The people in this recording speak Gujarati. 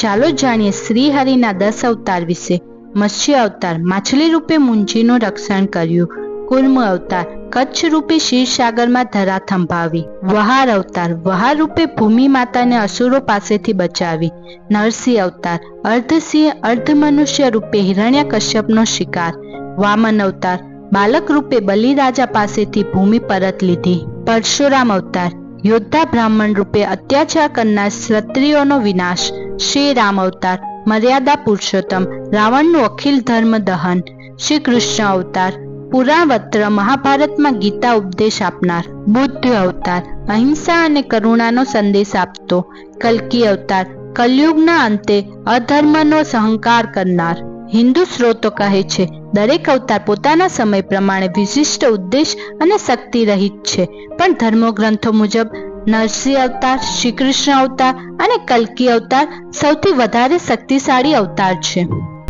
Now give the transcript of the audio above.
ચાલો જાણીએ શ્રી હરિના 10 અવતાર વિશે। મત્સ્ય અવતાર માછલી રૂપે મુંજીનું રક્ષણ કર્યું। કુર્મ અવતાર કચ્છ રૂપે ક્ષીરસાગરમાં ધરા થંભાવી। વહાર અવતાર વહાર રૂપે ભૂમિ માતાને અસુરો પાસેથી બચાવી। નરસિંહ અવતાર અર્ધસિંહ અર્ધ મનુષ્ય રૂપે હિરણ્યકશ્યપનો શિકાર। વામન અવતાર બાલક રૂપે બલિરાજા પાસેથી ભૂમિ પરત લીધી। પરશુરામ અવતાર યોદ્ધા બ્રાહ્મણ રૂપે અત્યાચાર કરનાર ક્ષત્રિયોનો વિનાશ। શ્રી રામ અવતાર મર્યાદા પુરુષોત્તમ રાવણનું અખિલ ધર્મ દહન। શ્રી કૃષ્ણ અવતાર પુરાણવત્ર મહાભારતમાં ગીતા ઉપદેશ આપનાર। બુદ્ધ અવતાર અહિંસા અને કરુણાનો સંદેશ આપતો। કલ્કી અવતાર કલયુગના અંતે અધર્મનો સંહાર કરનાર। હિન્દુ સ્ત્રોતો કહે છે દરેક અવતાર પોતાના સમય પ્રમાણે વિશિષ્ટ ઉદ્દેશ અને શક્તિ રહિત છે, પણ ધર્મગ્રંથો મુજબ નરસિંહ અવતાર, શ્રી કૃષ્ણ અવતાર અને કલ્કી અવતાર સૌથી વધારે શક્તિશાળી અવતાર છે।